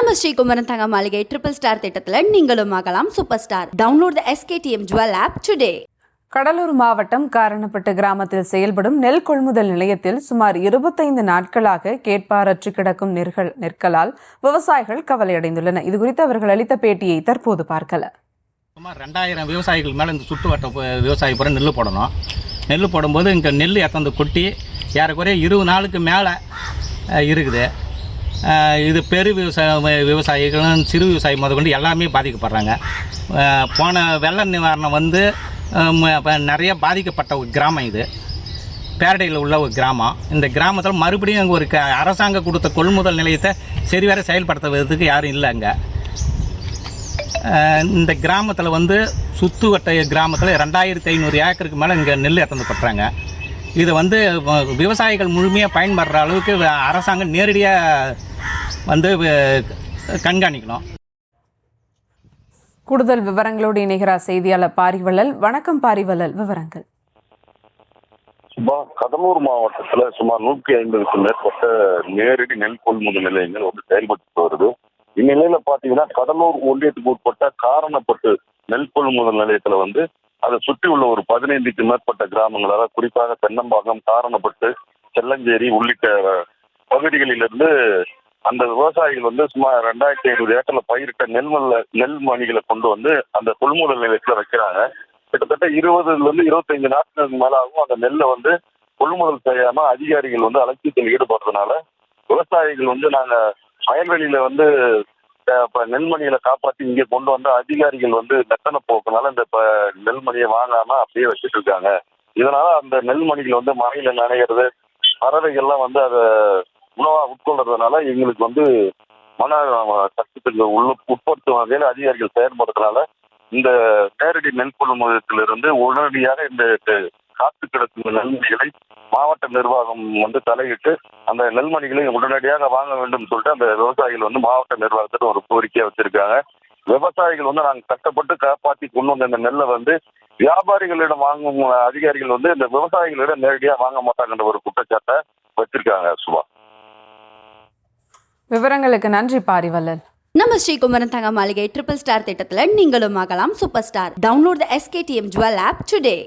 நம்ம ஸ்ரீகுமரன் தங்க மாளிகை ட்ரிபிள் ஸ்டார் திட்டத்தில் நீங்களும் ஆகலாம் super star. Download the SKTM jewel app today. Cuddalore மாவட்டம் காரணப்பட்டு கிராமத்தில் செயல்படும் நெல் கொள்முதல் நிலையத்தில் சுமார் 25 நாட்களாக கேட்பாரற்று கிடக்கும் நெற்களால் விவசாயிகள் கவலையடைந்துள்ளனர். இதுகுறித்து அவர்கள் அளித்த பேட்டியை தற்போது பார்க்கலாம். சுமார் 2000 விவசாயிகள் மேலே இந்த சுற்றுவட்ட விவசாயி பூரா நெல் போடணும். நெல் போடும்போது இங்கே நெல் எத்தந்து கொட்டி ஏறக்குறைய 20 நாளுக்கு மேலே இருக்குது. இது பெரு விவசாயிகளும் சிறு விவசாயி முதற்கொண்டு எல்லாமே பாதிக்கப்படுறாங்க. போன வெள்ள நிவாரணம் வந்து நிறைய பாதிக்கப்பட்ட ஒரு கிராமம் இது. பேரடையில் உள்ள ஒரு கிராமம். இந்த கிராமத்தில் மறுபடியும் அங்கே ஒரு அரசாங்கம் கொடுத்த கொள்முதல் நிலையத்தை சரிவர செயல்படுத்துவதற்கு யாரும் இல்லை. அங்கே இந்த கிராமத்தில் வந்து சுற்றுவட்ட கிராமத்தில் 2500 ஏக்கருக்கு மேலே இங்கே நெல் எத்தந்து கொட்டுறாங்க. இதை வந்து விவசாயிகள் முழுமையாக பயன்படுற அளவுக்கு அரசாங்கம் நேரடியாக வந்து கண்காணிக்கணும். கூடுதல் விவரங்களோடு இணைகிறார் செய்தியாளர் பாரிவள்ளல். வணக்கம் பாரிவள்ளல், விவரங்கள். கடலூர் மாவட்டத்தில் சுமார் 150க்கும் மேற்பட்ட நேரடி நெல் கொள்முதல் நிலையங்கள் வந்து செயல்பட்டு வருது. இந்நிலையில பாத்தீங்கன்னா கடலூர் ஒன்றியத்துக்கு உட்பட்ட காரணப்பட்டு நெல் கொள்முதல் நிலையத்துல வந்து அதை சுற்றி உள்ள ஒரு 15க்கும் மேற்பட்ட கிராமங்கள், அதாவது குறிப்பாக தென்னம்பாக்கம், காரணப்பட்டு, செல்லஞ்சேரி உள்ளிட்ட பகுதிகளிலிருந்து அந்த விவசாயிகள் வந்து சுமார் 2500 ஏக்கர்ல பயிரிட்ட நெல் மணிகளை கொண்டு வந்து அந்த கொள்முதல் நிலையத்துல வைக்கிறாங்க. கிட்டத்தட்ட 20ல இருந்து 25 நாட்களுக்கு மேலாகவும் அந்த நெல்லை வந்து கொள்முதல் செய்யாம அதிகாரிகள் வந்து அலட்சியத்தில் ஈடுபடுறதுனால விவசாயிகள் வந்து நாங்க வயல்வெளியில வந்து நெல்மணிகளை காப்பாற்றி இங்கே கொண்டு வந்த அதிகாரிகள் வந்து மெத்தனை போக்குனால இந்த நெல்மணியை வாங்காம அப்படியே வச்சுட்டு இருக்காங்க. இதனால அந்த நெல்மணிகள் வந்து மழையில நனைகிறது, பறவைகள்லாம் வந்து அதை உணவா உட்கொள்றதுனால எங்களுக்கு வந்து மன கஷ்டத்துக்கு உட்படுத்தும் வகையில் அதிகாரிகள் செயல்படுறதுனால இந்த நேரடி நெல் கொள்முதலிலிருந்து உடனடியாக இந்த காத்து கிடக்கும் நெல்மணிகளை மாவட்ட நிர்வாகம் வந்து தலையிட்டு அந்த நெல்மணிகளை உடனடியாக வாங்க வேண்டும் சொல்லிட்டு அந்த விவசாயிகள் வந்து மாவட்ட நிர்வாகத்திற்கு ஒரு கோரிக்கையை வச்சிருக்காங்க. விவசாயிகள் வந்து நாங்கள் கஷ்டப்பட்டு காப்பாற்றி கொண்டு வந்த இந்த நெல்லை வந்து வியாபாரிகளிடம் வாங்கும் அதிகாரிகள் வந்து இந்த விவசாயிகளிடம் நேரடியாக வாங்க மாட்டாங்கன்ற ஒரு குற்றச்சாட்டை வச்சிருக்காங்க. சுபா, விவரங்களுக்கு நன்றி பாரிவள்ளல். நம்ம ஸ்ரீகுமரன் தங்க மாளிகை ட்ரிபிள் ஸ்டார் திட்டத்தில் நீங்களும் ஆகலாம் super star. Download the SKTM jewel app today.